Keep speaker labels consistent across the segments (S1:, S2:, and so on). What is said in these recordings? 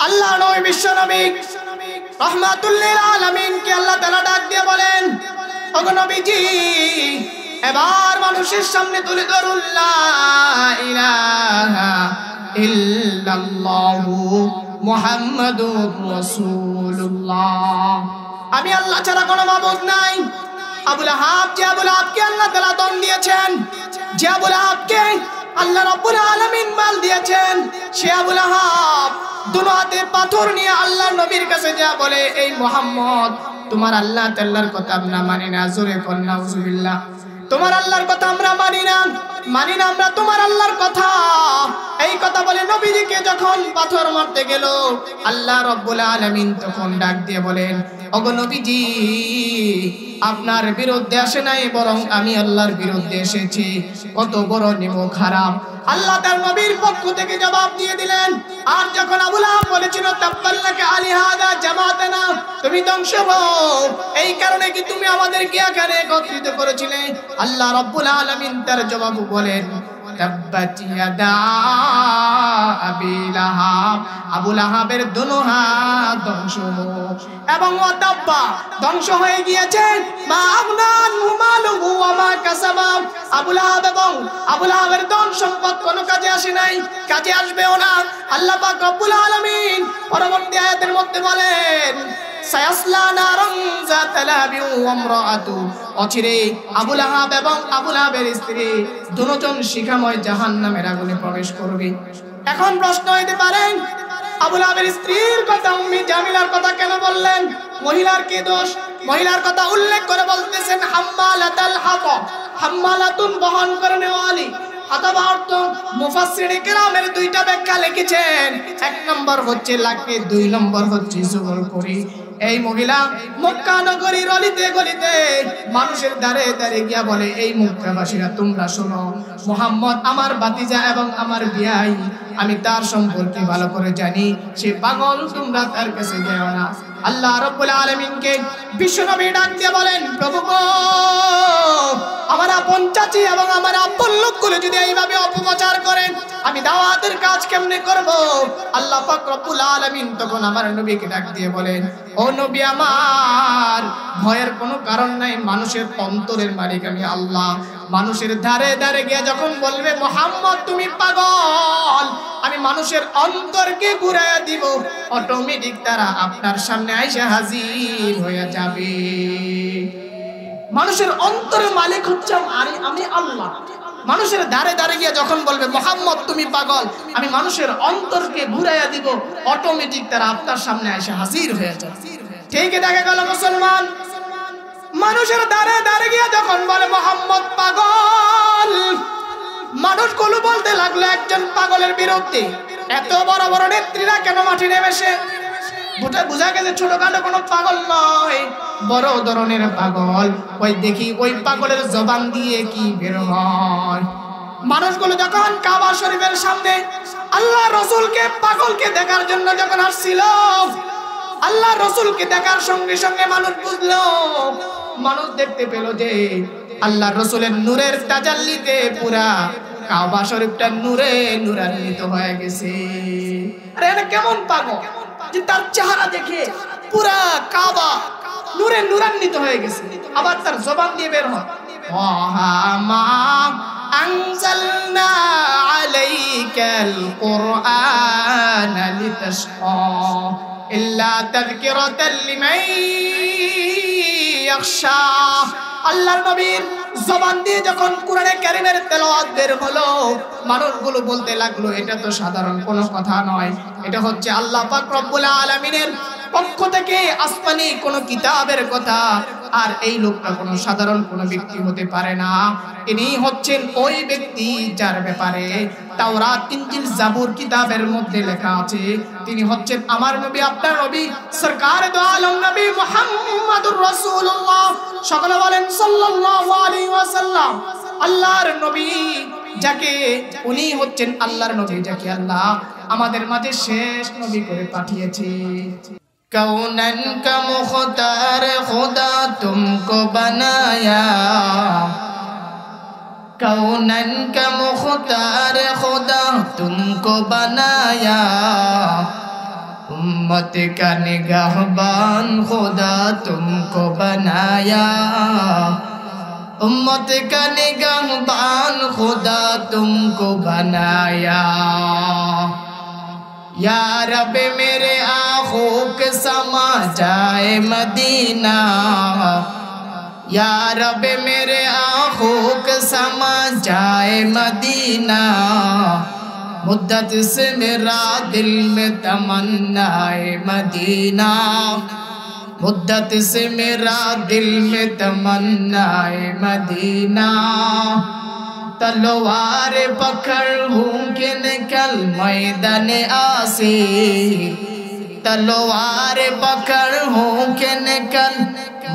S1: আল্লাহ নবী বিশ্ব নবী রহমাতুল লিল আলামিন কে আল্লাহ তাআলা ডাক দিয়ে বলেন, ওগো নবীজি এবার মানুষের সামনে তুলে ধরুন লা ইলাহা ইল্লাল্লাহু মুহাম্মাদুর রাসূলুল্লাহ। আমি আল্লাহ ছাড়া কোনো মাবুদ নাই। আবু লাহাবকে আল্লাহ তাআলা দম দিয়েছেন, যে আবু লাহাবকে আল্লাহ রাব্বুল আলামিন মাল দিয়েছেন, সে আবু লাহাব দুনো হাতে পাথর নিয়ে আল্লাহর নবীর কাছে যা বলে, এই মুহাম্মদ তোমার আল্লাহ তাআলার কথা আমরা মানি না। জোরে বল নাউজুবিল্লাহ। তোমার আল্লাহর কথা আমরা মানি না আমরা তোমার আল্লাহর কথা। এই কথা বলে নবীজিকে যখন পাথর মারতে গেল, আল্লাহ রাব্বুল আলামিন তখন ডাক দিয়ে বলেন, ওগো নবীজি আপনার বিরুদ্ধে আসে নাই, বরং আমি আল্লাহর বিরুদ্ধে এসেছি। কত বড় নিমক হারাম। আল্লাহ তার নবীর পক্ষ থেকে জবাব দিয়ে দিলেন। আর যখন আবু লাহাব বলেছিল তাব্বাল্লাকা আলিহাদা জামাতানা, তুমি ধ্বংস হও, এই কারণে কি তুমি আমাদেরকে এখানে একত্রিত করেছিলে? আল্লাহ রাব্বুল আলামিন তার জবাব বলেন, তাব্বাত ইয়াদা আবি লাহাব, আবু লাহাবের দুনো হাত ধ্বংস হোক। এবং ওয়াতাব্বা ধ্বংস হয়ে গিয়েছে মা আগনান মালুহু ওয়া মা কাসাবা, আবু লাহাব এবং আবু লাহাবের ধন সম্পদ কোনো কাজে আসে নাই, কাজে আসবেও না। আল্লাহ পাক রব্বুল আলামিন পরবর্তী আয়াতের মধ্যে বলেন, সায়াসলা নারান যাতা লাহাবি ওয়া ইমরাআতু, অচিরে আবু লাহাব এবং আবু লাহাবের স্ত্রী দুজন শিখাময় জাহান্নামের আগুনে প্রবেশ করবে। এখন প্রশ্ন হইতে পারে, আবু লাহাবের স্ত্রীর কথা উম্মে জামিলার কথা কেন বললেন? মহিলার কি দোষ? মহিলার কথা উল্লেখ করে বলতেছেন হাম্মালাতুল হাতাব, হাম্মালাতুন বহন করে নেওয়ালি। অথবা অর্থ মুফাসসিরে কেরামের দুইটা ব্যাখ্যা লিখেছেন। এক নম্বর হচ্ছে লাকে, দুই নম্বর হচ্ছে জবর করি। এই মহিলা মক্কা নগরীর অলিতে গলিতে মানুষের দ্বারে দ্বারে গিয়া বলে, এই মক্কাবাসীরা তোমরা শোনো, মুহাম্মদ আমার ভাতিজা এবং আমার বিয়াই, আমি তার সম্পর্কে ভালো করে জানি, সে পাগল, তোমরা তার কাছে যেও না। আল্লাহ রাব্বুল আলামিনকে বিশ্বনবী ডাক দিয়ে বলেন, প্রভু গো, আমার আপন চাচি এবং আমার আপন লোকগুলো যদি এইভাবে অপপ্রচার করেন, আমি দাওয়াতের কাজ কেমনে করব? আল্লাহ পাক রব্বুল আলামিন তখন আমার নবীকে ডাক দিয়ে বলেন, ও নবী আমার, ভয়ের কোনো কারণ নাই, মানুষের অন্তরের মালিক আমি আল্লাহ। মানুষের ধারে ধারে গিয়ে যখন বলবে মুহাম্মদ তুমি পাগল, আমি মানুষের অন্তরকে ঘুরাইয়া দিব, অটোমেটিক তারা আপনার সামনে আইসা হাজির হয়ে যাবে। মানুষের অন্তরের মালিক হচ্ছে আমি আল্লাহ। মানুষের দ্বারে দ্বারে গিয়ে যখন বলবে মুহাম্মদ তুমি পাগল, আমি মানুষের অন্তরকে ঘুরাইয়া দিব, অটোমেটিক তারা আপনার সামনে এসে হাজির হয়ে যাবে। ঠিক দেখা গেল মুসলমান মানুষের দ্বারে দ্বারে গিয়ে যখন বলে মুহাম্মদ পাগল, মানুষগুলো বলতে লাগলো একজন পাগলের বিরুদ্ধে। এত বড় বড় নেত্রীরা কেন মাঠে নেমেছে? বুঝা গেছে ছোটখাটো কোনো পাগল নয়, বড় ধরনের পাগল। ওই দেখি ওই পাগলের জবান দিয়ে কি বের হয়। মানুষগুলো যখন কাবা শরীফের সামনে আল্লাহ রসুলকে পাগলকে দেখার জন্য যখন আসছিল, আল্লাহ রসুলকে দেখার সঙ্গে সঙ্গে মানুষ বুঝলো, মানুষ দেখতে পেল যে আল্লাহ রসুলের নূরের তাজাল্লিতে পুরা কাবা শরীফটা নূরে নূরান্বিত হয়ে গেছে। আরে এটা কেমন পাগল যে তার চেহারা দেখে পুরা কাবা নূরে নূরান্বিত হয়ে গেছে, আবার তার জবান দিয়ে বের হয় মা আনজালনা আলাইকাল কুরআনা লিতাশকা ইল্লা তাযকিরাতাল লিমান ইয়াখশা। আল্লাহর নবীর জবান দিয়ে যখন কোরআনে কারীমের তেলাওয়াত বের হলো, মানুষগুলো বলতে লাগলো এটা তো সাধারণ কোনো কথা নয়, এটা হচ্ছে আল্লাহ পাক রব্বুল আলামিনের পক্ষ থেকে আসমানি কোনো কিতাবের কথা। আর এই লোকটা কোনো সাধারণ কোনো ব্যক্তি হতে পারে না, ইনি হচ্ছেন ওই ব্যক্তি যার ব্যাপারে তাওরাত, ইনজিল, জাবুর কিতাবের মধ্যে লেখা আছে। তিনি হচ্ছেন আমার নবী, আপনার নবী, সরকার দো আলম নবী মুহাম্মাদুর রাসূলুল্লাহ। সকলে বলেন সাল্লাল্লাহু আলাইহি ওয়াসাল্লাম। আল্লাহর নবী যাকে, উনি হচ্ছেন আল্লাহর নবী যাকে আল্লাহ আমাদের মাঝে শেষ নবী করে পাঠিয়েছে। कौनन का मुख्तार खुदा तुमको बनाया, कौनन का मुख्तार खुदा तुमको बनाया, उम्मत का निगाहबान खुदा तुमको बनाया, उम्मत का निगाहबान खुदा तुमको बनाया। या रब मेरे आँखों के समा जाए मदीना, या रब मेरे आँखों के समा जाए मदीना। मुद्दत से मेरा दिल में तमन्नाए मदीना, मुद्दत से मेरा दिल में तमन्नाए मदीना। तलवार पकड़ हूँ कि निकल मैदान आसीर, तलवार पकड़ हूँ कि निकल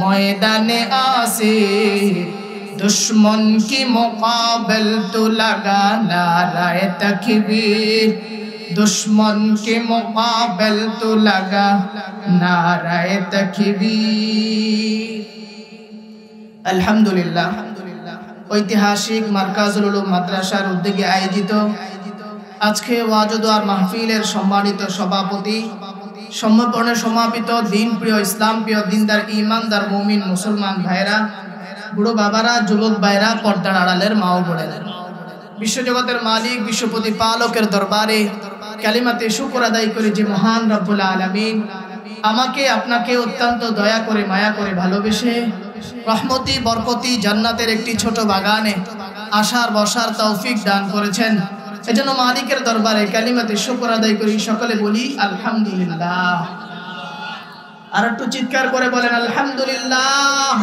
S1: मैदान आसीर। दुश्मन की मुकाबल तो लगा नाराए तकबीर, दुश्मन के मुकाबल तो लगा नाराए तकबीर। अल्हम्दुलिल्लाह ঐতিহাসিক মার্কাজুল উলুম মাদ্রাসার উদ্যোগে আয়োজিত আজকে ওয়াজ ও দোয়ার মাহফিলের সম্মানিত সভাপতি, সম্মাপনে সমাপিত দিন প্রিয় ইসলাম প্রিয় দিনদার ঈমানদার মুমিন মুসলমান ভাইরা, বুড়ো বাবারা, যুবক ভাইরা, পর্দার আড়ালের মা ও বোনেরা, বিশ্বজগতের মালিক বিশ্ব প্রতিপালকের দরবারে কালিমাতে শুকর আদায় করে যে মহান রব্বুল আলামিন আমাকে আপনাকে অত্যন্ত দয়া করে মায়া করে ভালোবেসে রহমতি বরকতি জান্নাতের একটি ছোট বাগানে আসার বসার তৌফিক দান করেছেন, এজন্য মালিকের দরবারে কালিমাতে শুকর আদায় করি। সকলে বলি আলহামদুলিল্লাহ। আর একটু চিৎকার করে বলেন আলহামদুলিল্লাহ।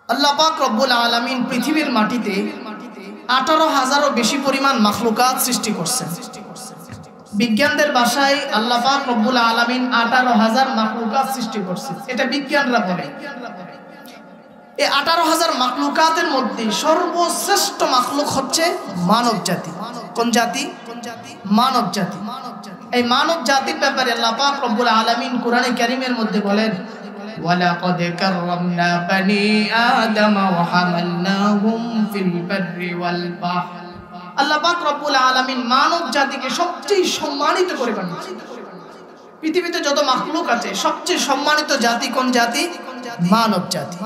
S1: আল্লাহ পাক রব্বুল আলামিন পৃথিবীর মাটিতে 18,000-এরও বেশি পরিমাণ মাখলুকাত সৃষ্টি করছেন। বিজ্ঞানদের ভাষায় আল্লাহ পাক রব্বুল আলামিন 18,000 মাখলুকাত সৃষ্টি করছেন, এটা বিজ্ঞানরা বলে। এই 18,000 মাখলুকাতের মধ্যে সর্বশ্রেষ্ঠ মাখলুক হচ্ছে মানব জাতি। কোন জাতি? মানব জাতি। এই মানব জাতির ব্যাপারে আল্লাহ পাক রব্বুল আলামিন কোরআনে কারীমের মধ্যে বলেন, ওয়ালাকাদ কাররামনা বানি আদম ওয়া হামালনাহুম ফিল বাররি ওয়াল বাহর। আল্লাহ পাক রব্বুল আলামিন মানব জাতিকে সবচেয়ে সম্মানিত করে বানিয়েছেন। পৃথিবীতে যত মাখলুক আছে সবচেয়ে সম্মানিত জাতি কোন জাতি? মানব জাতি।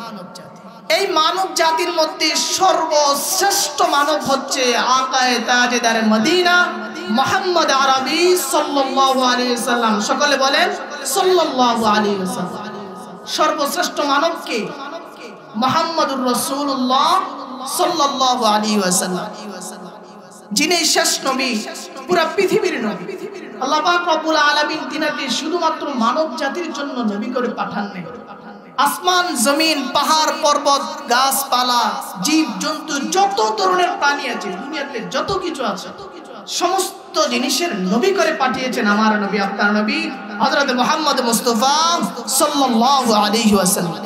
S1: এই মানব জাতির মধ্যে সর্বশ্রেষ্ঠ মানব হচ্ছে আকায়ে তাজদার মদিনা মুহাম্মদ আরবি সাল্লাল্লাহু আলাইহি ওয়াসাল্লাম। সকলে বলেন সাল্লাল্লাহু আলাইহি ওয়াসাল্লাম। সর্বশ্রেষ্ঠ মানব কে? মুহাম্মদুর রাসূলুল্লাহ সাল্লাল্লাহু আলাইহি ওয়াসাল্লাম, যিনি শেষ নবী, পুরো পৃথিবীর নবী। আল্লাহ পাক রব্বুল আলামিন তিনাকে শুধুমাত্র মানব জাতির জন্য নবী করে পাঠাননি। আসমান জমিন পাহাড় পর্বত গাছপালা জীব জন্তু যত ধরনের প্রাণী আছে দুনিয়াতে যত কিছু আছে সমস্ত জিনিসের নবী করে পাঠিয়েছেন আমার নবী, আপনার নবী হযরত মুহাম্মদ মুস্তাফা সাল্লাল্লাহু আলাইহি ওয়াসাল্লাম।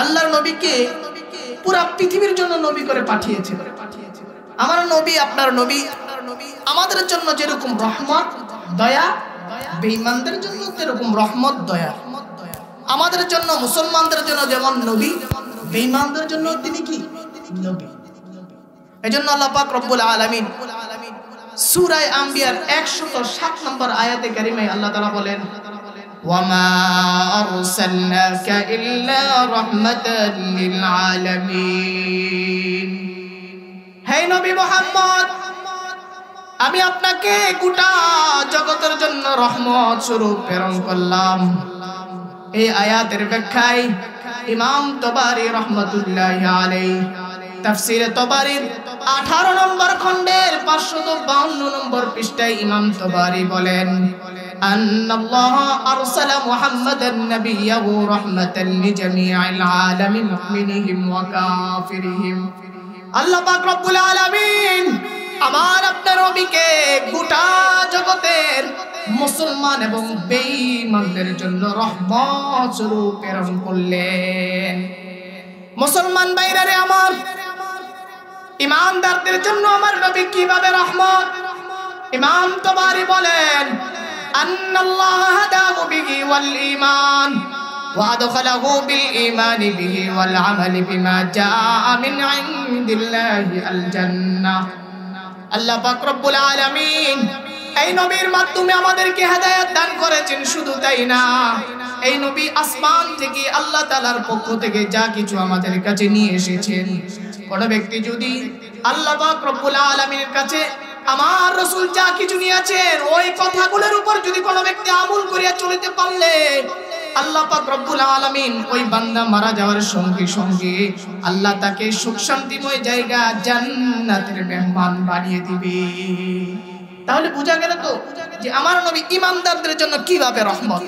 S1: আল্লাহর নবীকে পুরো পৃথিবীর জন্য নবী করে পাঠিয়েছেন। আমার নবী আপনার নবী আমাদের জন্য যেরকম রহমত দয়া, বেঈমানদের জন্য যেরকম রহমত দয়া। আমাদের জন্য মুসলমানদের জন্য যেমন নবী, বেঈমানদের জন্য তিনি কি? নবী। এজন্য আল্লাহ পাক রব্বুল আলামিন সূরা আম্বিয়ার 107 নম্বর আয়াতে কারিমায় আল্লাহ তাআলা বলেন, ওয়ামা আরসালনাকা ইল্লা রাহমাতাল লিল আলামিন। হে নবী মুহাম্মদ, আমি আপনাকে গোটা জগতের জন্য রহমত স্বরূপ প্রেরণ করলাম। এই আয়াতের ব্যাখ্যায় ইমাম তবারী রাহমাতুল্লাহি আলাইহি তাফসীরে তবারীর 18 নম্বর খণ্ডের 552 নম্বর পৃষ্ঠায় ইমাম তবারী বলেন, আন্নাল্লাহ আরসালা মুহাম্মাদান নাবিয়্যাহু রাহমাতাল লিজামিআল আলামিন মুমিনিহিম ওয়া কাফিরিহিম। আল্লাহ পাক রব্বুল আলামিন আমার আপনার নবীকে গোটা জগতের মুসলমান এবং বেঈমানদের জন্য রহমত স্বরূপ প্রেরণ করলেন। মুসলমান ভাইরা রে আমার, ঈমানদারদের জন্য আমার নবী কিভাবে রহমত? ইমাম তবারী বলেন, আন্নাল্লাহ হাদাহু বিহি ওয়াল ঈমান ওয়া আদখালাহু বিল ঈমানি বিহি ওয়াল আমালি বিমা জাআ মিন ইনদিল্লাহি আল জান্নাহ। আল্লাহ পাক রব্বুল আলামিন এই নবীর মাধ্যমে আমাদেরকে হেদায়েত দান করেছেন। শুধু তাই না, এই নবী আসমান থেকে আল্লাহ তাআলার পক্ষ থেকে যা কিছু আমাদের কাছে নিয়ে এসেছেন, কোন ব্যক্তি যদি আল্লাহ পাক রব্বুল আলামিনের কাছে আমার রাসূল যা কিছু নিয়েছেন ওই কথাগুলোর উপর যদি কোনো ব্যক্তি আমল করিয়া চলতে পারলে, আল্লাহ পাক রব্বুল আলামিন ওই বান্দা মারা যাওয়ার সঙ্গে সঙ্গে আল্লাহ তাকে সুখ শান্তিময় জায়গা জান্নাতের মেহমান বানিয়ে দিবে। তাহলে বোঝা গেল তো যে আমার নবী ঈমানদারদের জন্য কিভাবে রহমত,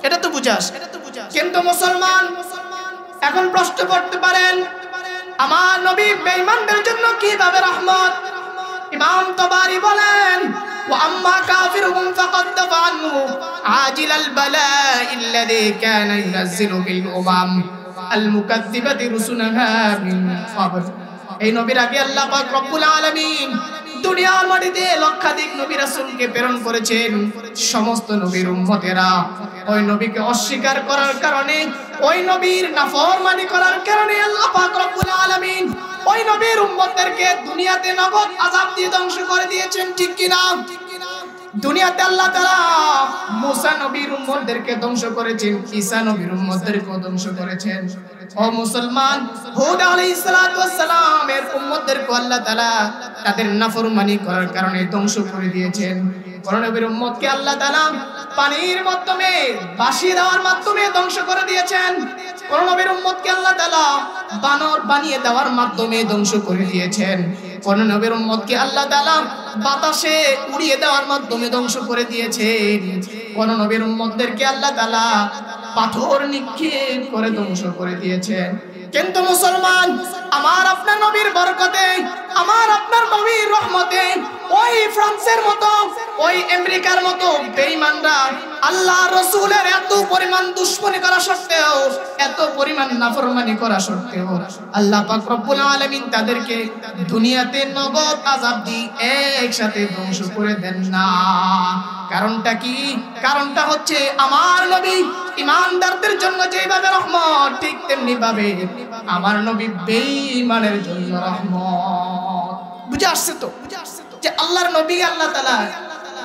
S1: এটা তো বুঝাস। কিন্তু মুসলমান এখন প্রশ্ন করতে পারেন, আমার নবী বেঈমানদের জন্য কিভাবে রহমত? ইমাম তাবারি বলেন, ওয়া আম্মা কাফিরুহুম ফাকাদ দাফানহু আজিলাল বালা'i আল্লাযী কানা ইউনাজ্জিলু বিল উমাম আল মুকাজ্জিবাতি রুসুলাহা মিন ক্বাবল। এই নবীর আগে আল্লাহ পাক রব্বুল আলামিন দুনিয়ার মাটিতে লক্ষাধিক নবী রাসূলকে প্রেরণ করেছেন। সমস্ত নবীর উম্মতেরা ওই নবীকে অস্বীকার করার কারণে, ওই নবীর নাফরমানি করার কারণে আল্লাহ পাক রব্বুল আলামিন ওই নবীর উম্মতদেরকে দুনিয়াতে নগদ আযাব দিয়ে ধ্বংস করে দিয়েছেন। ঠিক কি না? দুনিয়াতে আল্লাহ তাআলা মুসা নবীর উম্মতদেরকে ধ্বংস করেছেন, ঈসা নবীর উম্মতদেরকে ধ্বংস করেছেন। ও মুসলমান, হুদ আলাইহিস সালাতু ওয়াস সালামের উম্মতদেরকে আল্লাহ তাআলা তাদের নাফরমানি করার কারণে ধ্বংস করে দিয়েছেন। কোন নবীর উম্মতকে আল্লাহ তাআলা পানির মাধ্যমে ভাসিয়ে দেওয়ার মাধ্যমে ধ্বংস করে দিয়েছেন। কোন নবীর উম্মতকে আল্লাহ তাআলা বানর বানিয়ে দেওয়ার মাধ্যমে ধ্বংস করে দিয়েছেন। কোন নবীর উম্মতকে আল্লাহ তাআলা বাতাসে উড়িয়ে দেওয়ার মাধ্যমে ধ্বংস করে দিয়েছেন। কোন নবীর উম্মতদেরকে আল্লাহ তাআলা পাথর নিক্ষেপ করে ধ্বংস করে দিয়েছেন। কিন্তু মুসলমান, আমার আপনার নবীর বরকতে, আমার আপনার নবীর রহমতে ওই ফ্রান্সের মতো, ওই আমেরিকার মতো বেঈমানরা আল্লাহ রাসূলের এত পরিমাণ দুশমনি করা সত্ত্বেও, এত পরিমাণ নাফরমানি করা সত্ত্বেও আল্লাহ পাক রব্বুল আলামিন তাদেরকে দুনিয়াতে নগদ আযাব দিয়ে একসাথে ধ্বংস করে দেন না। কারণটা কি? কারণটা হচ্ছে আমার নবী ঈমানদারদের জন্য যেভাবে রহমত, ঠিক তেমনি ভাবে আমার নবী বেঈমানের জন্য রহমত। বুঝে আসছে তো যে আল্লাহর নবী আল্লাহ তাআলা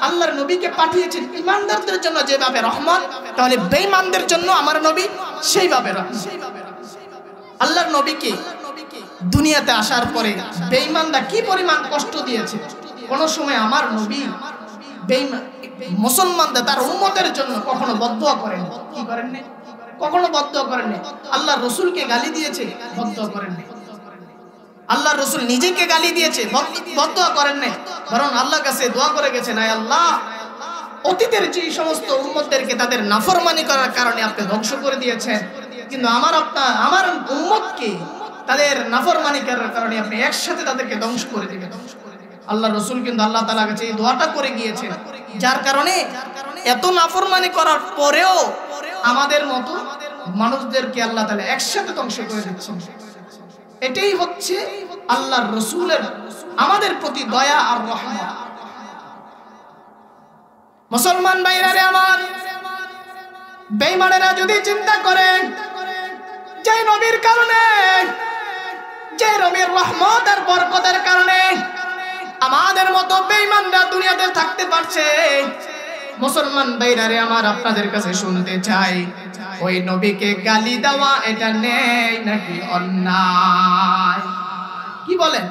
S1: আল্লাহর নবীকে পাঠিয়েছেন ঈমানদারদের জন্য যেভাবে রহমত, তাহলে বেঈমানদের জন্য আমার নবী সেইভাবে রহমত। আল্লাহর নবীকে দুনিয়াতে আসার পরে বেঈমানরা কি পরিমাণ কষ্ট দিয়েছে। কোন সময় আমার নবী বেঈমান মুসলমানদের তার উম্মতের জন্য কখনো বদদুয়া করেন? কি করেন না? কখনো বদদুয়া করেন না। আল্লাহর রাসূলকে গালি দিয়েছে, বদদুয়া করেন না। আল্লাহর রাসূল নিজেকে গালি দিয়েছে, বদদুয়া করেন না। বরং আল্লাহর কাছে দোয়া করে গেছেন, আয় আল্লাহ, অতীতের যে সমস্ত উম্মতদেরকে তাদের নাফরমানি করার কারণে আপনি ধ্বংস করে দিয়েছেন, কিন্তু আমার উম্মতকে তাদের নাফরমানি করার কারণে আপনি একসাথে তাদেরকে ধ্বংস করে দিবেন। আল্লাহর রাসূল কিন্তু আল্লাহ তাআলার কাছে এই দোয়াটা করে গিয়েছেন, যার কারণে এত নাফরমানি করার পরেও আমাদের মতো মানুষদেরকে আল্লাহ তাআলা একসাথে ধ্বংস করে দিচ্ছেন। এটাই হচ্ছে আল্লাহর রাসূলের আমাদের প্রতি দয়া আর রহমত। মুসলমান ভাইরা রে আমার, বেঈমানেরা যদি চিন্তা করে যে নবীর কারণে, যে নবীর রহমত আর বরকতের কারণে আমাদের মতো বেঈমানরা দুনিয়াতে থাকতে পারছে, মুসলমান ভাইরা রে আমার, আপনাদের কাছে শুনতে চাই, ওই নবীকে গালি দেওয়া এটা নেই নাকি অন্যায়? কি বলেন?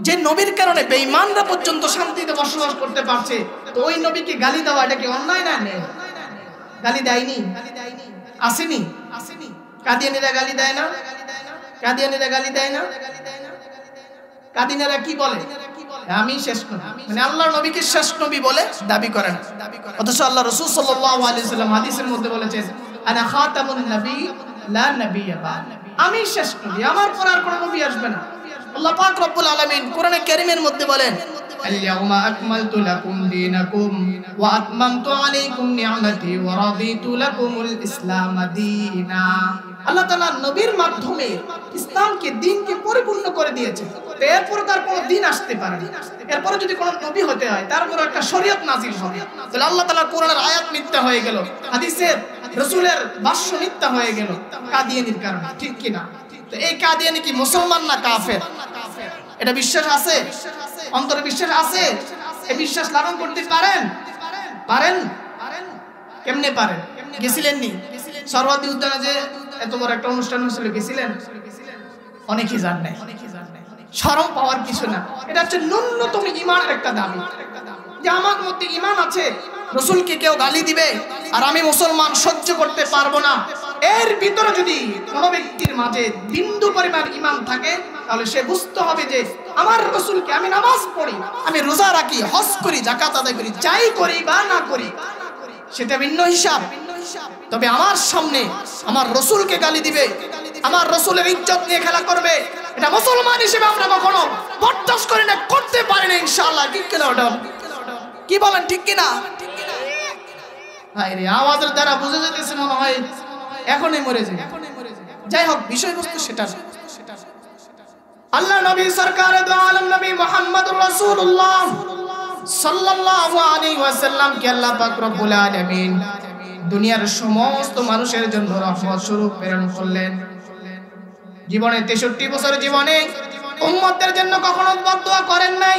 S1: যে নবীর কারণে বেঈমানরা পর্যন্ত শান্তিতে বসবাস করতে পারছে, তো ওই নবীকে গালি দেওয়া এটা কি অন্যায় না? নেই। গালি দেয়নি? আসেনি? কাদিয়ানীরা গালি দেয় না? কাদিয়ানীরা গালি দেয় না? কাদিয়ানীরা কি বলে? আমি শেষ নবী, মানে আল্লাহর নবীকে শেষ নবী বলে দাবি করে না। অথচ আল্লাহ রাসূল সাল্লাল্লাহু আলাইহি ওয়াসাল্লাম হাদিসের মধ্যে বলেছেন, আনা খাতামুন নবী লা নবিয়্যা বা'দ, আমি শেষ নবী, আমার পর আর কোনো নবী আসবে না। আল্লাহ পাক রব্বুল আলামিন কোরআনে কারীমের মধ্যে বলেন, আল-ইয়াওমা আকমালতু লাকুম দীনাকুম ওয়া আতমামতু আলাইকুম নি'মাতি ওয়া রাদিতু লাকুমুল ইসলাম দীনা। আল্লাহ তাআলা নবীর মাধ্যমে ইসলামকে, দ্বীনকে পরিপূর্ণ করে দিয়েছেন। এরপর তার কোনো দিন আসতে পারে না। এরপর যদি কোনো নবী হতে হয়, তারপর একটা শরীয়ত নাযিল হবে। তাহলে আল্লাহ তাআলার কোরআনের আয়াত মিথ্যা হয়ে গেল, হাদিসের রাসূলের ভাষ্য মিথ্যা হয়ে গেল কাদিয়ানীর কারণে। ঠিক কি না? তো এই কাদিয়ানী কি মুসলমান না কাফের? এটা বিশ্বাস আছে? অন্তরে বিশ্বাস আছে? এই বিশ্বাস লালন করতে পারেন? পারেন? কেমনে পারেন? গেছিলেন নি? সরওয়ার্দী উদ্যানে যে এত বড় একটা অনুষ্ঠান হয়েছিল, গেছিলেন? অনেকেই যান নাই। শরম পাওয়ার কিছু না, এটা হচ্ছে ন্যূনতম ঈমানের একটা দাবি যে আমার মধ্যে ঈমান আছে, রাসূলকে কেউ গালি দিবে আর আমি মুসলমান সহ্য করতে পারবো না, এর ভিতরে যদি কোনো ব্যক্তির মাঝে বিন্দু পরিমাণ ঈমান থাকে তাহলে সে বুঝতে হবে যে আমার রাসূলকে, আমি নামাজ পড়ি, আমি রোজা রাখি, হজ করি, যাকাত আদায় করি, যাই করি বা না করি সেটা ভিন্ন হিসাব। তবে আমার সামনে আমার রাসূলকে গালি দিবে, আমার রাসূলের ইজ্জত নিয়ে খেলা করবে, এটা মুসলমান হিসেবে আমরা কখনো বরদাস্ত করি না, করতে পারি না ইনশাআল্লাহ। ঠিক কিনা? ওটা কি বলেন, ঠিক কিনা? ভাই রে, আওয়াজের দ্বারা বুঝে যেতেছে মনে হয় এখনই মরে যায়। যাই হোক, বিষয়বস্তু সেটা। আল্লাহ নবী সরকার দু আলম নবী মুহাম্মদুর রাসূলুল্লাহ সাল্লাল্লাহু আলাইহি ওয়াসাল্লাম কে আল্লাহ পাক রব্বুল আলামিন দুনিয়ার সমস্ত মানুষের জন্য রহমত স্বরূপ প্রেরণ করলেন। জীবনে 63 বছর জীবনে উম্মতের জন্য কখনো বদদুয়া করেন নাই,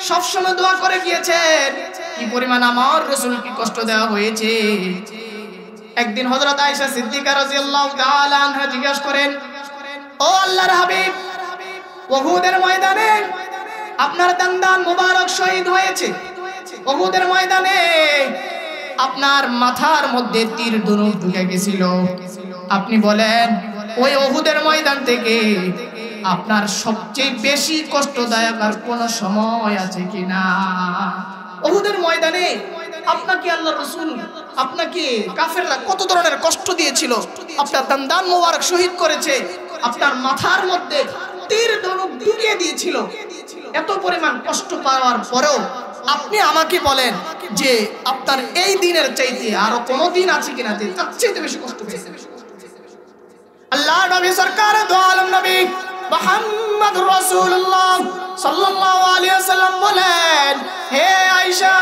S1: সব সময় দোয়া করে গিয়েছেন কি পরিমাণ আমার রাসূলকে কষ্ট দেওয়া হয়েছে। একদিন হযরত আয়েশা সিদ্দিকা রাদিয়াল্লাহু তাআলা আনহা জিজ্ঞাসা করেন, ও আল্লাহর হাবিব, উহুদের ময়দানে আপনার দান্দান মুবারক শহীদ হয়েছে, উহুদের ময়দানে আপনার মাথার মধ্যে তীর ধনুক ঢুকে গিয়েছিল, আপনি বলেন ওই উহুদের ময়দান থেকে আপনার সবচেয়ে বেশি কষ্টদায়ক আর কোন সময় আছে কিনা? উহুদের ময়দানে আপনাকে আল্লাহর রাসূল, আপনাকে কাফেররা কত ধরনের কষ্ট দিয়েছিল, আপনার দান্দান মোবারক শহীদ করেছে, আপনার মাথার মধ্যে তীর ধনুক ঢুকিয়ে দিয়েছিল, এত পরিমাণ কষ্ট পাওয়ার পরেও আপনি আমাকে বলেন যে আপনার এই দিনের চাইতে আরো কোন দিন আছে কিনা যে তার চাইতে বেশি কষ্ট পেয়েছে? আল্লাহ নবী সরকার দু আলম নবী মুহাম্মদুর রাসূলুল্লাহ সাল্লাল্লাহু আলাইহি ওয়াসাল্লাম বলেন, হে আয়েশা,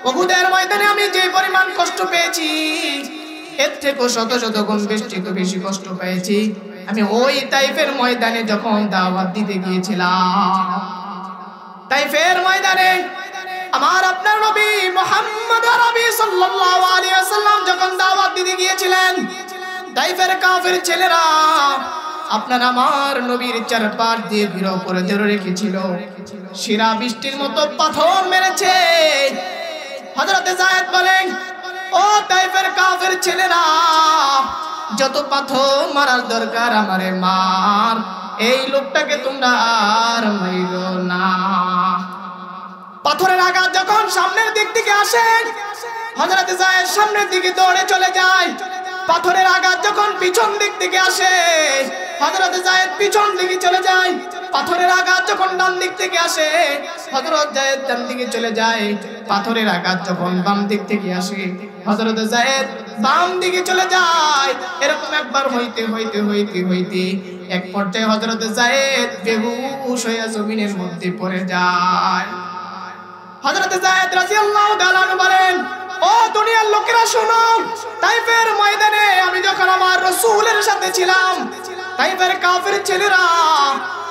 S1: উহুদের ময়দানে আমি যে পরিমাণ কষ্ট পেয়েছি এর থেকে শত শত গুণ বেশি কষ্ট পেয়েছি আমি ওই তাইফের ময়দানে যখন দাওয়াত দিতে গিয়েছিলাম। তাইফের ময়দানে আমার আপনার নবী মুহাম্মদ আরবি সাল্লাল্লাহু আলাইহি ওয়াসাল্লাম যখন দাওয়াত দিতে গিয়েছিলেন, তাইফের কাফের ছেলেরা আপনার আমার নবীর চারপাশ দিয়ে ঘিরে করে ধরে রেখেছিল, শিরা বৃষ্টির মতো পাথর মেরেছে। হযরত যায়েদ বলেন, ও তাইফের কাফের ছেলেরা, যত পাথর মারার দরকার আমারে মার, এই লোকটাকে তোমরা আর মাইরো না। পাথরের আঘাত যখন সামনের দিক থেকে আসে, হযরত যায়েদ সামনের দিকে দৌড়ে চলে যায়। পাথরের আঘাত যখন পিছন দিক থেকে আসে, হযরত যায়েদ পিছন দিকে চলে যায়। পাথরের আঘাত যখন ডান দিক থেকে আসে, হযরত যায়েদ ডান দিকে চলে যায়। পাথরের আঘাত যখন বাম দিক থেকে আসে, হযরত যায়েদ বাম দিকে চলে যায়। এরকম একবার হইতে হইতে হইতে হইতে এক পর্যায়ে হযরত যায়েদ বেহুশ হয়ে জমিনের মধ্যে পড়ে যায়। হযরত যায়েদ রাদিয়াল্লাহু তাআলা বলেন, ও দুনিয়ার লোকেরা শোনো, তাইফের ময়দানে আমি যখন আমার রাসূলের সাথে ছিলাম, তাইফের কাফের ছেলেরা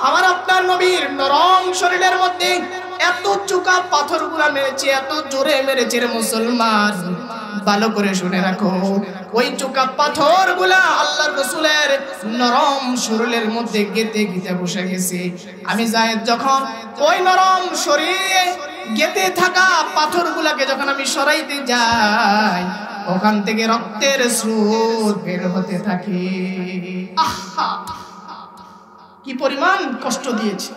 S1: আমার আপনার নবীর নরম শরীরের মধ্যে এত চোকা পাথরগুলা মেরেছে, এত জোরে মেরেছে রে মুসলমান, ভালো করে শুনে রাখো, ওই চোকা পাথরগুলা আল্লাহর রাসূলের নরম শরীরের মধ্যে গেঁথে গেঁথে বসে গেছে। আমি যায়েদ যখন ওই নরম শরীরে গেঁথে থাকা পাথরগুলাকে যখন আমি সরাইতে যাই, ওখান থেকে রক্তের স্রোত বের হতে থাকে। আহা, কি পরিমাণ কষ্ট দিয়েছে!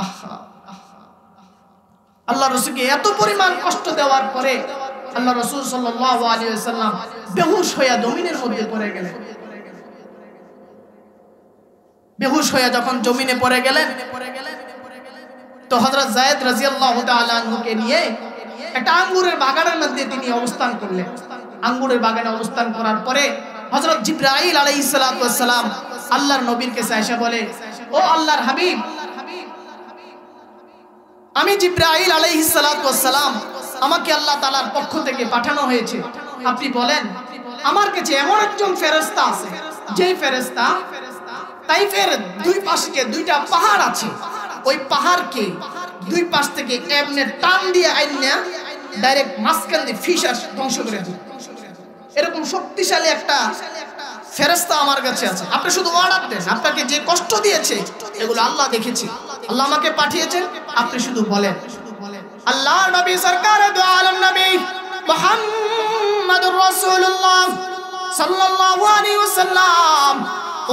S1: আহা, আল্লাহ রাসূলকে এত পরিমাণ কষ্ট দেওয়ার পরে আল্লাহ রাসূল সাল্লাল্লাহু আলাইহি ওয়াসাল্লাম বেহুশ হয়ে জমিনের মধ্যে পড়ে গেলেন। বেহুশ হয়ে যখন জমিনে পড়ে গেলেন, তো হযরত যায়েদ রাদিয়াল্লাহু তাআলা আনহুকে নিয়ে একটা আঙ্গুরের বাগানের মধ্যে তিনি অবস্থান করলেন। আঙ্গুরের বাগানে অবস্থান করার পরে হযরত জিবরাইল আলাইহিস সালাতু ওয়াস সালাম আল্লাহর নবীর কাছে এসে বলে, ও আল্লাহর হাবিব, আমি জিবরাইল আলাইহিস সালাতু ওয়াস সালাম, আমাকে আল্লাহ তাআলার পক্ষ থেকে পাঠানো হয়েছে, আপনি বলেন আমার কাছে এমন একজন ফেরেশতা আছে, যেই ফেরেশতা তাইফের দুই পাশে দুইটা পাহাড় আছে, ওই পাহাড়কে দুই পাশ থেকে এমনে টান দিয়ে আইনা ডাইরেক্ট মাঝখান দিয়ে ফিশাস ধ্বংস করে দিবে। এরকম শক্তিশালী একটা ফেরেশতা আমার কাছে আছে। আপনি শুধু অর্ডার দেন, আপনাকে যে কষ্ট দিয়েছে এগুলো আল্লাহ দেখেছে, আল্লাহ আমাকে পাঠিয়েছেন, আপনি শুধু বলেন। আল্লাহর নবী সরকারে দু আলম নবী মুহাম্মাদুর রাসূলুল্লাহ সাল্লাল্লাহু আলাইহি ওয়াসাল্লাম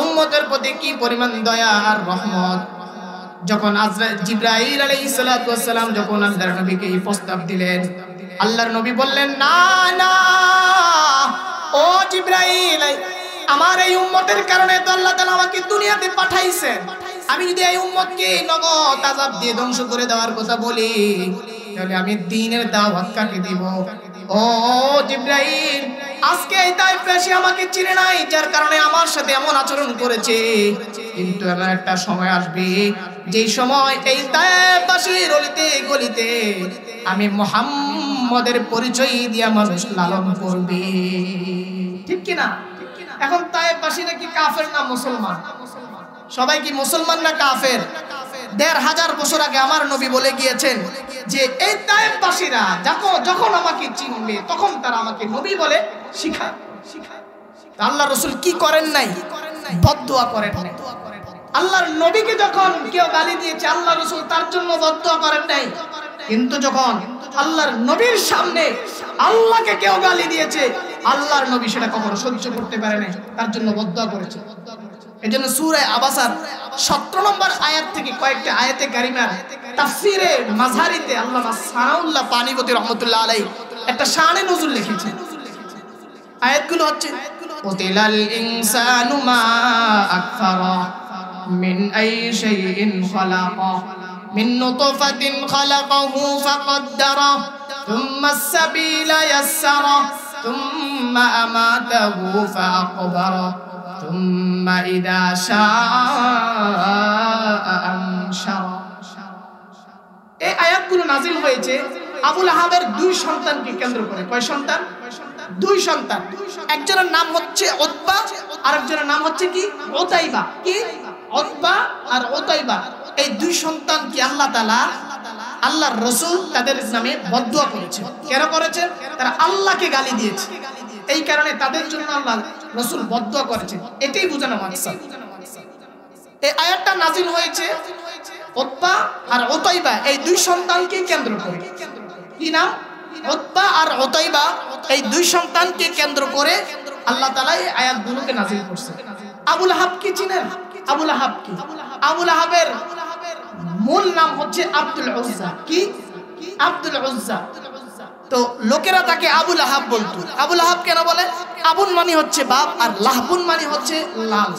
S1: উম্মতের প্রতি কি পরিমাণ দয়া আর রহমত। যখন জিবরাইল আলাইহিস সালাতু ওয়াস সালাম যখন আল্লাহর নবীকে এই প্রস্তাব দিলেন, আল্লাহর নবী বললেন, না না ও জিবরাইল, আমার এই উম্মতের কারণে তো আল্লাহ তাআলা আমাকে দুনিয়াতে পাঠাইছেন। আমি যদি এই উম্মতকে নগদ আযাব দিয়ে ধ্বংস করে দেওয়ার কথা বলি, তাহলে আমি দ্বীনের দাওয়াত কাকে দিব? ও জিবরাইল, আজকে এই তায়েফবাসী আমাকে চিনে নাই, যার কারণে আমার সাথে এমন আচরণ করেছে। কিন্তু এমন একটা সময় আসবে যেই সময় এই তায়েফবাসীর অলিতে গলিতে আমি মুহাম্মদের পরিচয় দিয়া মানুষ লালন করবে। ঠিক কি না? এখন তায়েফবাসী নাকি কাফের না মুসলমান? সবাই কি মুসলমান না কাফের? ১৫০০ বছর আগে আমার নবী বলে গিয়েছেন যে এই তায়েফবাসীরা যখন আমাকে চিনবে তখন তারা আমাকে নবী বলে শিখায়। আল্লাহ রাসূল কি করেন নাই? বদদুয়া করেন নাই। আল্লাহর নবীকে যখন কেউ গালি দিয়েছে, আল্লাহ রাসূল তার জন্য বদদুয়া করেন নাই। কিন্তু যখন আল্লাহর নবীর সামনে আল্লাহকে কেউ গালি দিয়েছে, আল্লাহর নবী সেটা কখনো সহ্য করতে পারে নাই, তার জন্য বদদুয়া করেছে। এজন্য সূরা আবাসার 17 নম্বর আয়াত থেকে কয়েকটা আয়াতে কারিমার তাফসীরে মাযহারিতে আল্লামা সানাউল্লাহ পানিপতি রাহমাতুল্লাহ আলাইহি একটা শানে নুজুল লিখেছেন। আয়াতগুলো হচ্ছে, কুতিলাল ইনসানু মা আকফারা মিন আই শাইইন খালাকা মিন নুতফাতিন খালাকাহু ফাকাদ্দারা থুম্মা আস-সাবিলা ইয়াসসারা থুম্মা আমাতাহু ফাআকবারা থুম্মা ইযা শাআ আনশারা। এই আয়াতগুলো নাজিল হয়েছে আবু লাহাবের দুই সন্তানকে কেন্দ্র করে। কয় সন্তান? দুই সন্তান। একজনের নাম হচ্ছে উতবা, আরেকজনের নাম হচ্ছে কি? উতাইবা। কি? উতবা আর উতাইবা। এই দুই সন্তানকে আল্লাহ তাআলা, আল্লাহর রাসূল তাদের নামে বদদুয়া করেছেন। কেন করেছেন? তারা আল্লাহকে গালি দিয়েছে, এই কারণে তাদের জন্য আল্লাহ রাসূল বদদুয়া করেছেন। এটাই বোঝানো মাকসাদ। এই আয়াতটা নাজিল হয়েছে উতবা আর উতাইবা এই দুই সন্তানকে কেন্দ্র করে। কি নাম? উতবা আর উতাইবা এই দুই সন্তানকে কেন্দ্র করে আল্লাহ তাআলা এই আয়াতগুলোকে নাজিল করছেন। আবু লাহাব কি চিনেন? আবু লাহাব কি? আবু লাহাবের মূল নাম হচ্ছে আব্দুল উজ্জা। কি? আব্দুল উজ্জা। তো লোকেরা তাকে আবু লাহাব বলতো। আবু লাহাব কেন বলে? আবুন মানে হচ্ছে বাপ আর লাহাবুন মানে হচ্ছে লাল।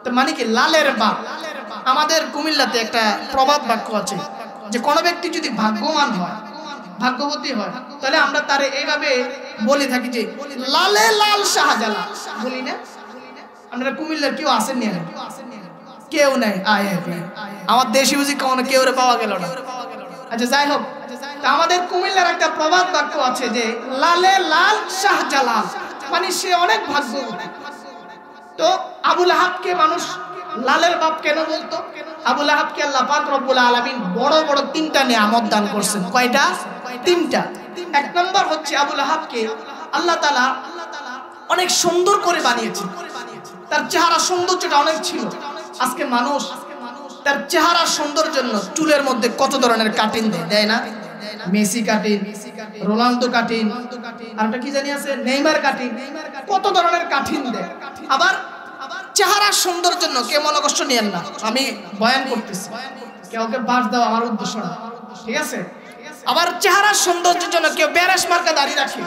S1: তো মানে কি? লালের বাপ। আমাদের কুমিল্লাতে একটা প্রবাদ বাক্য আছে যে কোন ব্যক্তি যদি ভাগ্যবান হয়, ভাগ্যবতী হয়, তাহলে আমরা তারে এইভাবে বলে থাকি যে লালে লাল শাহজালাল। বলি না? আমরা কুমিল্লার কেউ আসেন নি? কেউ নাই। আমার দেশি বুঝি কোনো কেউ পাওয়া গেল না। আচ্ছা, যাই হোক, আমাদের কুমিল্লার একটা প্রবাদ বাক্য আছে যে লালে লাল শাহজালাল, মানে সে অনেক ভাগ্যবতী। তো আবু লাহাবকে মানুষ লালের বাপ কেন বলতো? আবু লাহাবকে আল্লাহ পাক রব্বুল আলামিন বড় বড় 3টা নিয়ামত দান করছেন। কয়টা? 3টা। এক নম্বর হচ্ছে আবু লাহাবকে আল্লাহ তাআলা অনেক সুন্দর করে বানিয়েছেন। তার চেহারা সৌন্দর্যটা অনেক ছিল। আজকে মানুষ তার চেহারার সৌন্দর্যের জন্য চুলের মধ্যে কত ধরনের কাটিং দেয় না? মেসি কাটিং, রোনালদো কাটিং, আর একটা কি জানি আছে নেইমার কাটিং, কত ধরনের কাটিং দেয়। আবার চেহারার সৌন্দর্যের জন্য কেউ মনে কষ্ট নিয়েন না, আমি বয়ান করতেছি, কাউকে বাস দেওয়া আমার উদ্দেশ্য না, ঠিক আছে? আবার চেহারার সৌন্দর্যের জন্য কেউ বেরেশ মার্কা দাড়ি রাখে,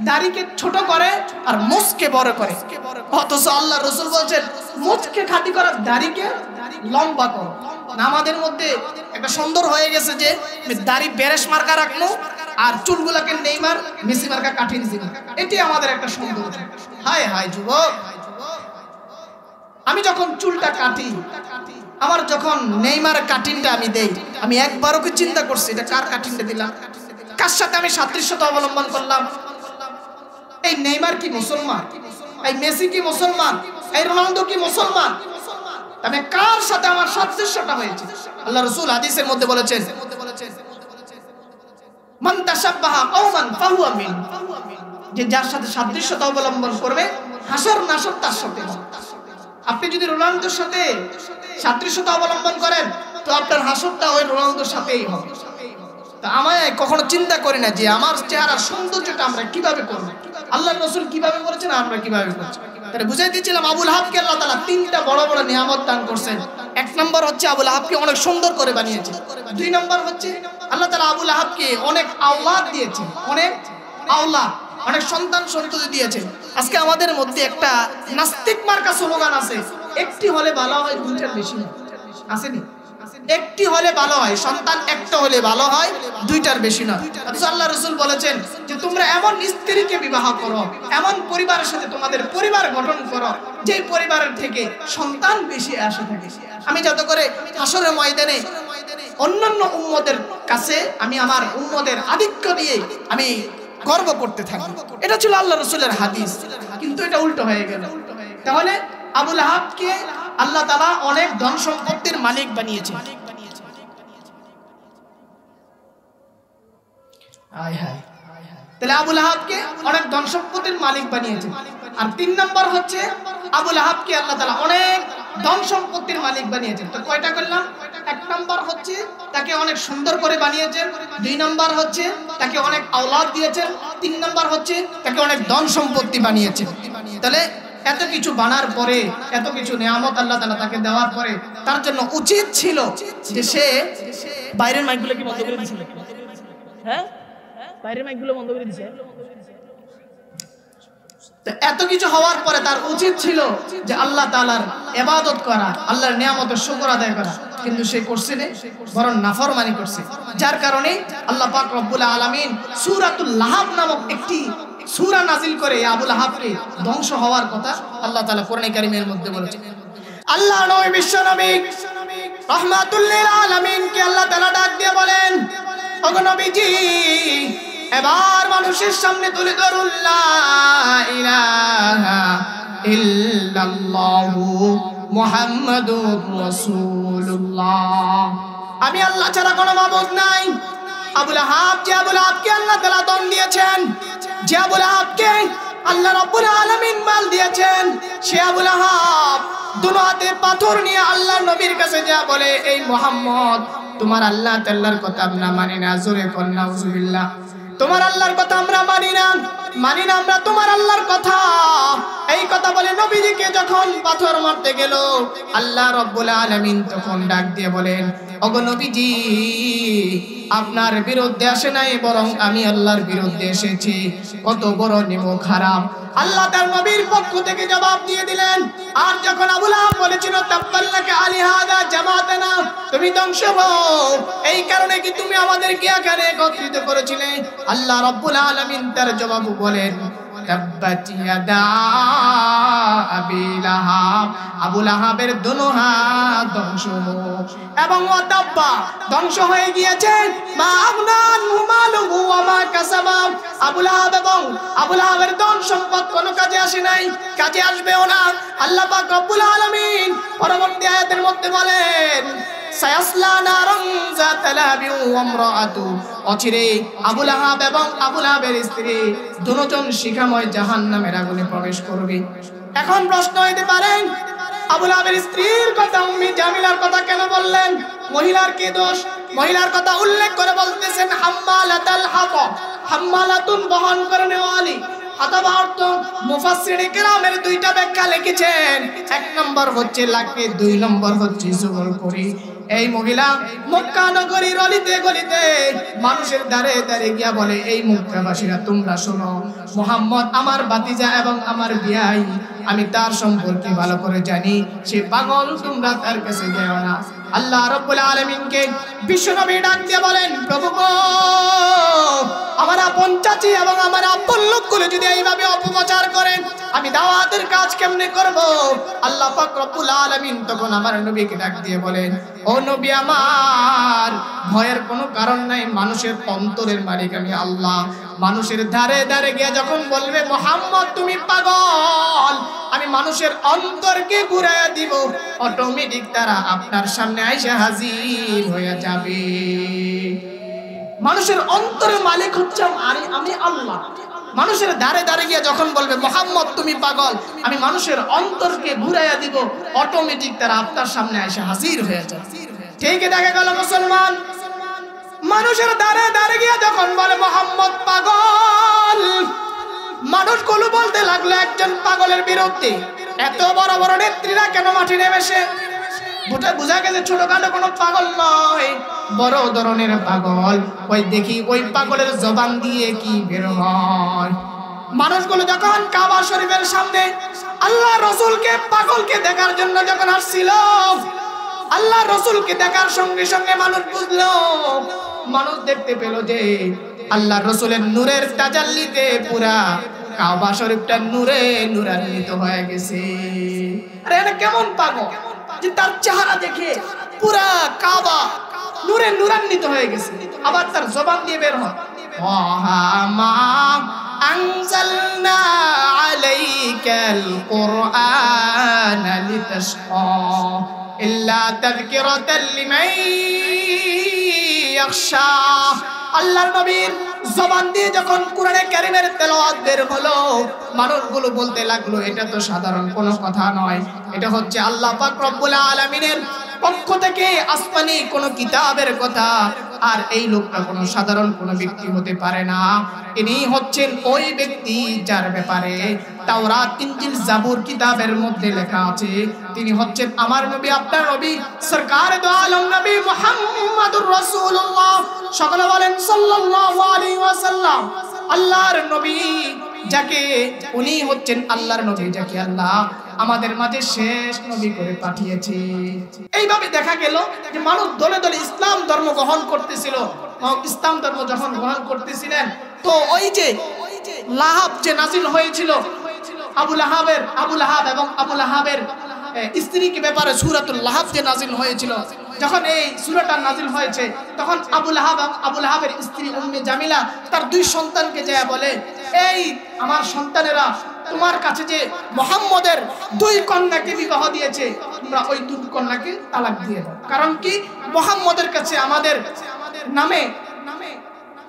S1: দাড়িকে ছোট করে আর মুখকে বড় করে। অথচ আল্লাহ রাসূল বলছেন মুখকে খাঁটি করা, দাড়িকে লম্বা করো। আমাদের মধ্যে একটা সুন্দর হয়ে গেছে যে দাড়ি বেরেশ মার্কা রাখবো আর চুলগুলাকে নেইমার মেসি মার্কা কাটিয়ে দিব, এটি আমাদের একটা সৌন্দর্য। হায় হায় যুবক, আমি যখন চুলটা কাটি, আমার যখন নেইমার কাটিংটা আমি দেই, আমি একবারও কি চিন্তা করছি এটা কার কাটিংটা দিলাম, কার সাথে আমি সাদৃশ্যতা অবলম্বন করলাম? এই নেইমার কি মুসলমান? এই মেসি কি মুসলমান? এই রোনালদো কি মুসলমান? তবে কার সাথে আমার সাদৃশ্যটা হয়েছে? আল্লাহ রাসূল হাদিসের মধ্যে বলেছেন, মান তাশাব্বাহা কওমান ফাহুয়া মিন, যে যার সাথে সাদৃশ্যতা অবলম্বন করবে হাসর নাসর তার সাথে। আপনি যদি রোনালদোর সাথে সাদৃশ্যতা অবলম্বন করেন তো আপনার হাসরটা ওই রোনালদোর সাথেই হবে। তা আমায় কখনো চিন্তা করি না যে আমার চেহারার সৌন্দর্যটা আমরা কিভাবে করব, আল্লাহর রাসূল কিভাবে করেছেন, আমরা কিভাবে করছি। তাহলে বুঝাই দিয়েছিলাম আবু লাহাবকে আল্লাহ তাআলা তিনটা বড় বড় নিয়ামত দান করছেন। এক নম্বর হচ্ছে আবু লাহাবকে অনেক সুন্দর করে বানিয়েছে। দুই নম্বর হচ্ছে আল্লাহ তাআলা আবু লাহাবকে অনেক আওলাদ দিয়েছেন, অনেক আওলাদ, অনেক সন্তান সন্ততি দিয়েছেন। আজকে আমাদের মধ্যে একটা নাস্তিক মার্কা স্লোগান আছে, একটি হলে ভালো হয়, দুইটার বেশি না, আসেনি? একটি হলে ভালো হয়, সন্তান একটা হলে ভালো হয়, দুইটার বেশি না। অথচ আল্লাহ রাসূল বলেছেন যে তোমরা এমন স্ত্রীকে বিবাহ করো, এমন পরিবারের সাথে তোমাদের পরিবার গঠন করো যে পরিবারের থেকে সন্তান বেশি আসে থাকে। আমি যত করে হাসরের ময়দানে অন্যান্য উম্মতের কাছে আমি আমার উম্মতের আধিক্য দিয়ে আমি গর্ব করতে থাকি, এটা ছিল আল্লাহ রাসূলের হাদিস। কিন্তু এটা উল্টো হয়ে গেল। তাহলে আবু লাহাবকে আল্লাহ তাআলা অনেক ধন সম্পত্তির মালিক বানিয়েছেন। তাহলে আবু লাহাবকে অনেক ধন সম্পত্তির মালিক বানিয়েছেন। আর তিন নম্বর হচ্ছে আবু লাহাবকে আল্লাহ তাআলা অনেক ধন সম্পত্তির মালিক বানিয়েছেন। তো কয়টা করলাম? এক নম্বর হচ্ছে তাকে অনেক সুন্দর করে বানিয়েছেন, দুই নম্বর হচ্ছে তাকে অনেক আওলাদ দিয়েছেন, তিন নম্বর হচ্ছে তাকে অনেক ধন সম্পত্তি বানিয়েছেন। তাহলে এত কিছু বানার পরে, এত কিছু নিয়ামত আল্লাহ তাআলা তাকে দেওয়ার পরে তার জন্য উচিত ছিল যে সে বাইরের মাইকগুলো কি বন্ধ করে দিয়েছিল? হ্যাঁ, বাইরের মাইকগুলো বন্ধ করে দিয়েছে। এত কিছু হওয়ার পরে তার উচিত ছিল যে আল্লাহ তাআলার ইবাদত করা, আল্লাহর নিয়ামতের শুকর আদায় করা, কিন্তু সে করছে না, বরং নাফরমানি করছে। যার কারণে আল্লাহ পাক রব্বুল আলামিন সূরাতুল লাহাব নামক একটি সূরা নাজিল করে আবু লাহাবকে ধ্বংস হওয়ার কথা আল্লাহ তাআলা কোরআনে কারীমের মধ্যে বলেছেন। আল্লাহ নবী বিশ্ব নবী রাহমাতুল লিল আলামিন কে আল্লাহ তাআলা ডাক দিয়ে বলেন, ওগো নবীজি এবার মানুষের সামনে তুলে ধরুন লা ইলাহা ইল্লাল্লাহু মুহাম্মাদুর রাসূলুল্লাহ, আমি আল্লাহ ছাড়া কোনো মাবুদ নাই। আবু লাহাব, যে আবু লাহাবকে আল্লাহ তাআলা ধন দিয়েছেন, যে আবু লাহাবকে আল্লাহ রাব্বুল আলামিন মাল দিয়েছেন, সে আবু লাহাব দুনো হাতে পাথর নিয়ে আল্লাহর নবীর কাছে যা বলে, এই মুহাম্মদ তোমার আল্লাহ তাআলার কথা আমরা মানি না। জোরে কর নাউজুবিল্লাহ। তোমার আল্লাহর কথা আমরা মানি না, মানি না আমরা তোমার আল্লাহর কথা। এই কথা বলে নবীজিকে যখন পাথর মারতে গেল, আল্লাহ রাব্বুল আলামিন তখন ডাক দিয়ে বলেন, ওগো নবীজি আপনার বিরুদ্ধে আসে নাই, বরং আমি আল্লাহর বিরুদ্ধে এসেছি। কত বড় নিমক হারাম! আল্লাহ তার নবীর পক্ষ থেকে জবাব দিয়ে দিলেন। আর যখন আবু লাহাব বলেছিল তাব্বাল্লাকা আলিহাদা জামাতানা, তুমি ধ্বংস হও, এই কারণে কি তুমি আমাদেরকে এখানে একত্রিত করেছিলে? আল্লাহ রাব্বুল আলামিন তার জবাব বলেন, তাব্বাত ইয়াদা আবি লাহাব, আবু লাহাবের দুনো হাত ধ্বংস হোক। এবং ওয়াতাব্বা ধ্বংস হয়ে গিয়েছে মা আগনান মালুহু ওয়া মা কাসাবা, আবু লাহাব এবং আবু লাহাবের ধন সম্পদ কোনো কাজে আসে নাই, কাজে আসবেও না। আল্লাহ পাক রব্বুল আলামিন পরবর্তী আয়াতের মধ্যে বলেন, সায়াসলা নারান যাতা লাহাবি ওয়া ইমরাআতু, অচিরে আবু লাহাব এবং আবু লাহাবের স্ত্রী দুজন শিখাময় জাহান্নামের আগুনে প্রবেশ করবে। এখন প্রশ্ন হইতে পারে, আবু লাহাবের স্ত্রীর কথা উম্মে জামিলার কথা কেন বললেন? মহিলার কি দোষ? মহিলার কথা উল্লেখ করে বলতেছেন হাম্মালাতুল হাতাব, হাম্মালাতুন বহন করে নেওয়ালি। হাতাব অর্থ মুফাসসিরে কেরামের দুইটা ব্যাখ্যা লিখেছেন। এক নম্বর হচ্ছে লাকড়ি, দুই নম্বর হচ্ছে জুগল করি। এই মহিলা মক্কা নগরীর অলিতে গলিতে মানুষের দ্বারে দ্বারে গিয়া বলে, এই মক্কাবাসীরা তোমরা শোনো, মুহাম্মদ আমার ভাতিজা এবং আমার বিয়াই, আমি তার সম্পর্কে ভালো করে জানি, সে পাগল, তোমরা তার কাছে যেও না। আল্লাহ রাব্বুল আলামিনকে বিশ্বনবী ডাক দিয়ে বলেন, প্রভু গো, আমার আপন চাচি এবং আমার আপন লোক লোকগুলো যদি এইভাবে অপপ্রচার করেন আমি দাওয়াতের কাজ কেমনে করব? আল্লাহ পাক রব্বুল আলামিন তখন আমার নবীকে ডাক দিয়ে বলেন, ও নবী আমার, ভয়ের কোনো কারণ নাই, মানুষের অন্তরের মালিক আমি আল্লাহ। মানুষের ধারে ধারে গিয়ে যখন বলবে মুহাম্মদ তুমি পাগল, আমি মানুষের অন্তরকে ঘুরাইয়া দিব, অটোমেটিক তারা আপনার সামনে আইসা হাজির হয়ে যাবে। মানুষের অন্তরের মালিক হচ্ছে আমি আল্লাহ। মানুষের ধারে ধারে গিয়ে যখন বলবে মুহাম্মদ তুমি পাগল, আমি মানুষের অন্তরকে ঘুরাইয়া দিব, অটোমেটিক তারা আপনার সামনে এসে হাজির হয়ে যাবে। ঠিক দেখা গেল মুসলমান মানুষের ধারে ধারে গিয়ে যখন বলে মুহাম্মদ পাগল, মানুষগুলো বলতে লাগলো একজন পাগলের বিরুদ্ধে। এত বড় বড় নেত্রীরা কেন মাঠে নেমেছে? বুঝা গেছে ছোটখাটো কোনো পাগল নয়, বড় ধরনের পাগল। ওই দেখি ওই পাগলের জবান দিয়ে কি বের হয়। মানুষগুলো যখন কাবা শরীফের সামনে আল্লাহ রসুলকে পাগলকে দেখার জন্য যখন আসছিল, আল্লাহ রসুলকে দেখার সঙ্গে সঙ্গে মানুষ বুঝলো, মানুষ দেখতে পেল যে আল্লাহ রসুলের নূরের তাজাল্লিতে পুরা কাবা শরীফটা নূরে নূরান্বিত হয়ে গেছে। আরে এটা কেমন পাগল যে তার চেহারা দেখে পুরা কাবা নূরে নূরান্বিত হয়ে গেছে, আবার তার জবান দিয়ে বের হয় আনজালনা আলাইকাল কুরআনা লিতাশকা ইল্লা তাযকিরাতাল লিমান ইয়াখশা। আল্লাহর নবীর জবান দিয়ে যখন কোরআনে কারীমের তেলাওয়াত বের হলো, মানুষগুলো বলতে লাগলো এটা তো সাধারণ কোনো কথা নয়, এটা হচ্ছে আল্লাহ পাক রব্বুল আলামিনের পক্ষ থেকে আসমানি কোনো কিতাবের কথা। আর এই লোকটা কোনো সাধারণ কোনো ব্যক্তি হতে পারে না, ইনি হচ্ছেন ওই ব্যক্তি যার ব্যাপারে তাওরাত, ইনজিল, জাবুর কিতাবের মধ্যে লেখা আছে। তিনি হচ্ছেন আমার নবী, আপনার নবী, সরকার দো আলম নবী মুহাম্মাদুর রাসূলুল্লাহ। সকলে বলেন সাল্লাল্লাহু আলাইহি ওয়াসাল্লাম। আল্লাহর নবী যাকে, উনি হচ্ছেন আল্লাহর নবী যাকে আল্লাহ আমাদের মাঝে শেষ নবী করে পাঠিয়েছে। এইভাবে দেখা গেল যে মানুষ দলে দলে ইসলাম ধর্ম গ্রহণ করতেছিল। ইসলাম ধর্ম যখন গ্রহণ করতেছিলেন, তো ওই যে লাহাব যে নাজিল হয়েছিল, আবু লাহাব এবং আবু লাহাবের স্ত্রীকে ব্যাপারে সূরাতুল লাহাব যে নাজিল হয়েছিল, যখন এই সূরাটা নাজিল হয়েছে তখন আবু লাহাবের স্ত্রী উম্মে জামিলা তার দুই সন্তানকে যা বলে, এই আমার সন্তানেরা তোমার কাছে যে মুহাম্মদের দুই কন্যাকে বিবাহ দিয়েছে, তোমরা ওই দুই কন্যাকে তালাক দিয়ে দাও। কারণ কি? মুহাম্মদের কাছে আমাদের নামে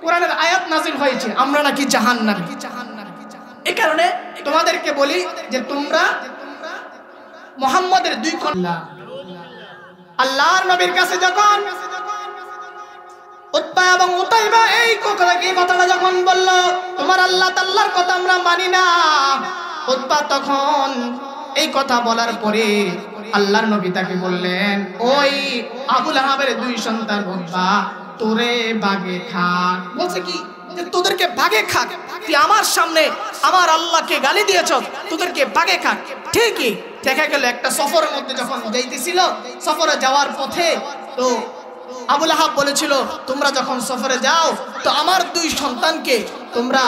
S1: কোরআনের আয়াত নাজিল হয়েছে, আমরা নাকি জাহান্নামী। এই কারণে তোমাদেরকে বলি যে তোমরা মুহাম্মদের দুই কন্যা। আল্লাহর নবীর কাছে যখন উতবা এবং উতাইবা এই কথাটা যখন বলল, তোমার আল্লাহ তাআলার কথা আমরা মানি না, উতবা তখন এই কথা বলার পরে আল্লাহর নবী তাকে বললেন, ওই আবু লাহাবের দুই সন্তান উতবা, তোরে বাগে খাক। বলছে কি যে তোদেরকে বাগে খাক, তুই আমার সামনে আমার আল্লাহকে গালি দিয়েছ, তোদেরকে বাগে খাক। ঠিকই দেখা গেল একটা সফরের মধ্যে যখন যাইতেছিল, সফরে যাওয়ার পথে তো আবু লাহাব বলেছিল, তোমরা যখন সফরে যাও তো আমার দুই সন্তানকে তোমরা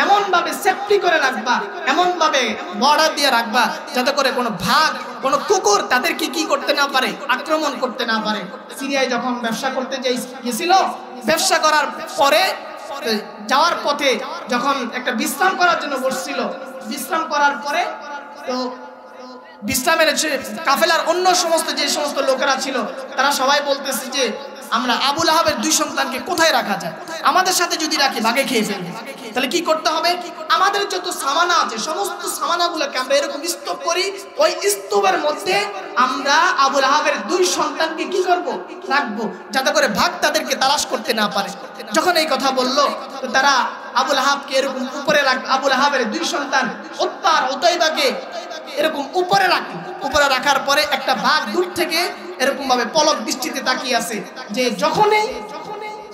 S1: এমন ভাবে সেফটি করে রাখবা, এমন ভাবে বর্ডার দিয়ে রাখবা, যাতে করে কোনো ভাগ, কোনো কুকুর তাদেরকে কি করতে না পারে, আক্রমণ করতে না পারে। সিরিয়ায় যখন ব্যবসা করতে গেছিল, ব্যবসা করার পরে যাওয়ার পথে যখন একটা বিশ্রাম করার জন্য বসছিল, বিশ্রাম করার পরে তো বিশ্রামের কাফেলার অন্য সমস্ত যে সমস্ত লোকেরা ছিল, তারা সবাই বলতেছে যে আমরা আবু লাহাবের দুই সন্তানকে কোথায় রাখা যায়, আমাদের সাথে যদি রাখি ভাগে খেয়ে ফেলবে। তাহলে কি করতে হবে? আমাদের যত সামানা আছে সমস্ত সামানাগুলোকে আমরা এরকম স্তূপ করি, ওই স্তূপের মধ্যে আমরা আবু লাহাবের দুই সন্তানকে কি করব? রাখবো, যাতে করে ভাগ তাদেরকে তালাশ করতে না পারে। যখন এই কথা বললো, তো তারা আবু লাহাবকে এরকম উপরে রাখ, আবু লাহাবের দুই সন্তান উতবা আর উতাইবাকে এরকম উপরে রাখার পরে একটা বাঘ দূর থেকে এরকম ভাবে পলক দৃষ্টিতে তাকিয়ে আছে যে যখনই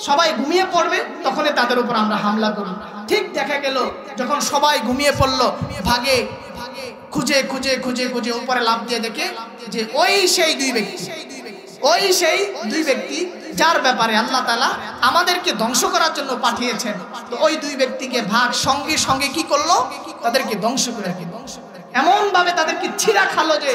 S1: সবাই ঘুমিয়ে পড়বে তখনই তাদের উপর আমরা হামলা করব। ঠিক দেখা গেল যখন সবাই ঘুমিয়ে পড়লো, ভাগে খুঁজে খুঁজে খুঁজে খুঁজে উপরে লাফ দিয়ে দেখে যে ওই সেই দুই ব্যক্তি যার ব্যাপারে আল্লাহ তাআলা আমাদেরকে ধ্বংস করার জন্য পাঠিয়েছেন। তো ওই দুই ব্যক্তিকে ভাগ সঙ্গে সঙ্গে কি করলো? তাদেরকে ধ্বংস করে এমন ভাবে তাদেরকে ছিঁড়া খালো যে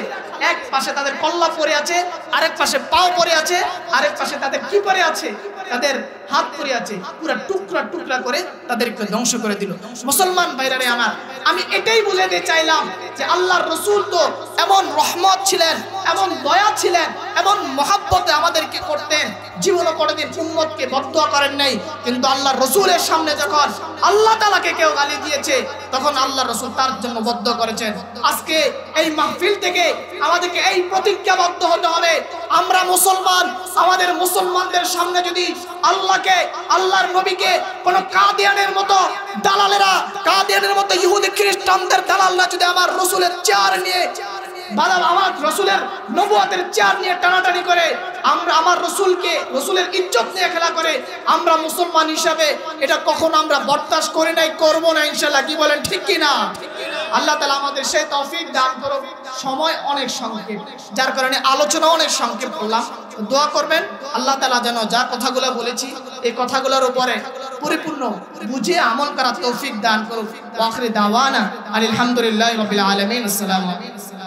S1: এক পাশে তাদের কল্লা পড়ে আছে, আরেক পাশে পাও পড়ে আছে, আরেক পাশে তাদের কি পড়ে আছে? তাদের হাত পড়ে আছে। পুরো টুকরা টুকরা করে তাদেরকে ধ্বংস করে দিল। মুসলমান ভাইরারে আমার, আমি এটাই বুঝাতে চাইলাম যে আল্লাহর রাসূল তো এমন রহমত ছিলেন, এমন দয়া ছিলেন, এমন মহব্বতে আমাদেরকে করতেন, জীবনে কোনোদিন উম্মতকে বদদুয়া করেন নাই। কিন্তু আল্লাহর রাসূলের সামনে যখন আল্লাহ তাআলাকে কেউ গালি দিয়েছে, তখন আল্লাহর রাসূল তার জন্য বদদুয়া করেছেন। আজকে এই মাহফিল থেকে আমাদেরকে এই প্রতিজ্ঞাবদ্ধ হতে হবে, আমরা মুসলমান, আমাদের মুসলমানদের সামনে যদি আল্লাহকে, আল্লাহর নবীকে কোন কাদিয়ানের মতো দালালেরা, কাদিয়ানের মতো ইহুদি খ্রিস্টানদের দালালরা যদি আমার রাসূলের চেয়ার নিয়ে, আমার রাসূলের নবুয়তের চেয়ার নিয়ে টানাটানি করে, আমরা আমার রাসূলকে, রাসূলের ইজ্জত নিয়ে খেলা করে, আমরা মুসলমান হিসাবে এটা কখনো আমরা বরদাস্ত করি নাই, করব না ইনশাআল্লাহ। কি বলেন, ঠিক কি না? আল্লাহ তাআলা আমাদের সেই তৌফিক দান করুন। সময় অনেক সংক্ষেপ, যার কারণে আলোচনা অনেক সংক্ষেপ করলাম। দোয়া করবেন আল্লাহ তাআলা যেন যা কথাগুলো বলেছি এই কথাগুলোর উপরে পরিপূর্ণ বুঝে আমল করার তৌফিক দান করুন। ওয়া আখিরি দাওয়ানা আলহামদুলিল্লাহি রাব্বিল আলামিন। আসসালামু আলাইকুম।